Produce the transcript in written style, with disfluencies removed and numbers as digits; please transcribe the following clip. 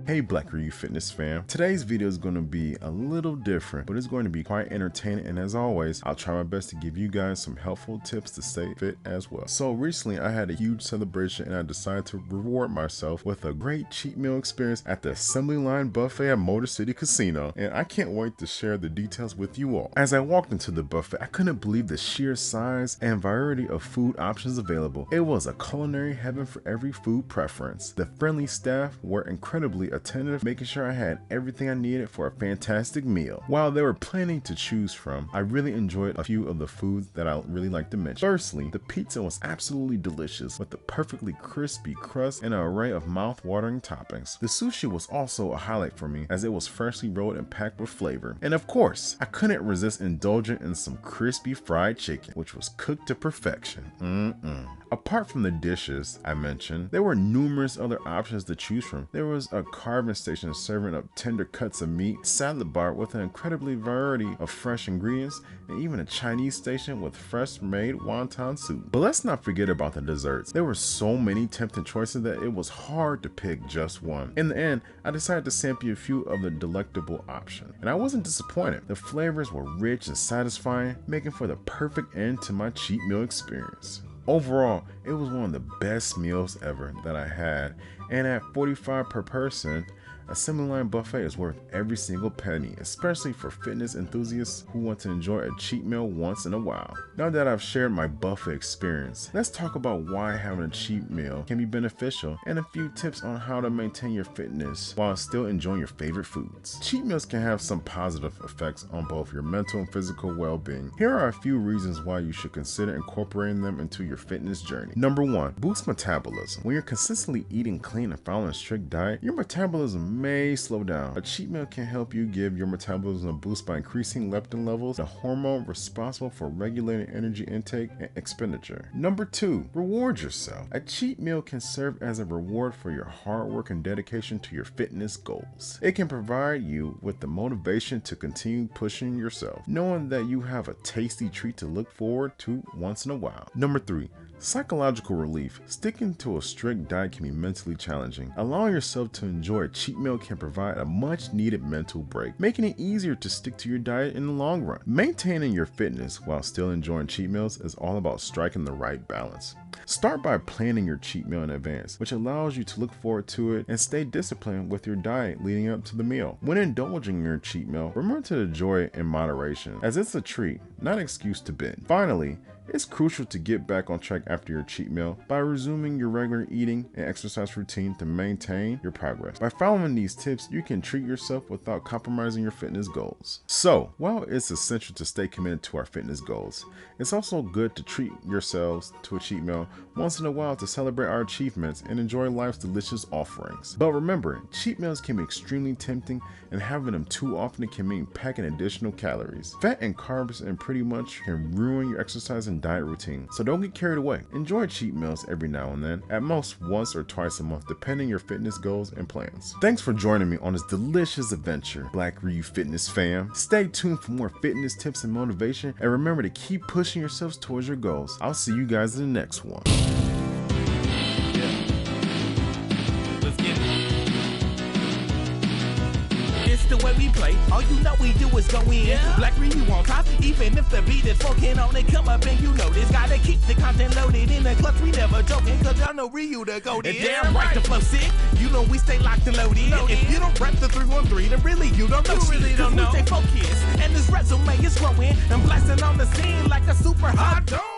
Hey Blackryu Fitness fam, today's video is going to be a little different, but it's going to be quite entertaining, and as always, I'll try my best to give you guys some helpful tips to stay fit as well. So recently I had a huge celebration and I decided to reward myself with a great cheat meal experience at the assembly line buffet at Motor City Casino, and I can't wait to share the details with you all. As I walked into the buffet, I couldn't believe the sheer size and variety of food options available. It was a culinary heaven for every food preference. The friendly staff were incredibly attentive, making sure I had everything I needed for a fantastic meal. While there were plenty to choose from, I really enjoyed a few of the foods that I really like to mention. Firstly, the pizza was absolutely delicious with the perfectly crispy crust and an array of mouth-watering toppings. The sushi was also a highlight for me as it was freshly rolled and packed with flavor. And of course, I couldn't resist indulging in some crispy fried chicken, which was cooked to perfection. Apart from the dishes I mentioned, there were numerous other options to choose from. There was a carving station serving up tender cuts of meat, salad bar with an incredibly variety of fresh ingredients, and even a Chinese station with fresh made wonton soup. But let's not forget about the desserts. There were so many tempting choices that it was hard to pick just one. In the end, I decided to sample a few of the delectable options, and I wasn't disappointed. The flavors were rich and satisfying, making for the perfect end to my cheat meal experience. Overall, it was one of the best meals ever that I had, and at $45 per person, assembly line buffet is worth every single penny, especially for fitness enthusiasts who want to enjoy a cheat meal once in a while. Now that I've shared my buffet experience, let's talk about why having a cheat meal can be beneficial and a few tips on how to maintain your fitness while still enjoying your favorite foods. Cheat meals can have some positive effects on both your mental and physical well-being. Here are a few reasons why you should consider incorporating them into your fitness journey. Number 1, boost metabolism. When you're consistently eating clean and following a strict diet, your metabolism may slow down. A cheat meal can help you give your metabolism a boost by increasing leptin levels, the hormone responsible for regulating energy intake and expenditure. Number 2, reward yourself. A cheat meal can serve as a reward for your hard work and dedication to your fitness goals. It can provide you with the motivation to continue pushing yourself, knowing that you have a tasty treat to look forward to once in a while. Number 3, psychological relief. Sticking to a strict diet can be mentally challenging. Allowing yourself to enjoy a cheat meal can provide a much needed mental break, making it easier to stick to your diet in the long run. Maintaining your fitness while still enjoying cheat meals is all about striking the right balance. Start by planning your cheat meal in advance, which allows you to look forward to it and stay disciplined with your diet leading up to the meal. When indulging in your cheat meal, remember to enjoy it in moderation, as it's a treat, not an excuse to binge. Finally, it's crucial to get back on track after your cheat meal by resuming your regular eating and exercise routine to maintain your progress. By following these tips, you can treat yourself without compromising your fitness goals. So, while it's essential to stay committed to our fitness goals, it's also good to treat yourselves to a cheat meal once in a while to celebrate our achievements and enjoy life's delicious offerings. But remember, cheat meals can be extremely tempting, and having them too often can mean packing additional calories. Fat and carbs and pretty much can ruin your exercise and diet routine, so don't get carried away. Enjoy cheat meals every now and then, at most once or twice a month, depending your fitness goals and plans. Thanks for joining me on this delicious adventure, Blackryu Fitness fam. Stay tuned for more fitness tips and motivation, and remember to keep pushing yourselves towards your goals. I'll see you guys in the next one. The way we play, all you know we do is go in. Blackryu on top, even if the beat is fucking on it, come up and you know this. Gotta keep the content loaded in the clutch, we never joking, cause y'all know Ryu the go there. Damn right, the flow sick, you know we stay locked and loaded. If you don't rep the 313, then really you don't know. We stay focused, and this resume is growing, and blasting on the scene like a super hot dog.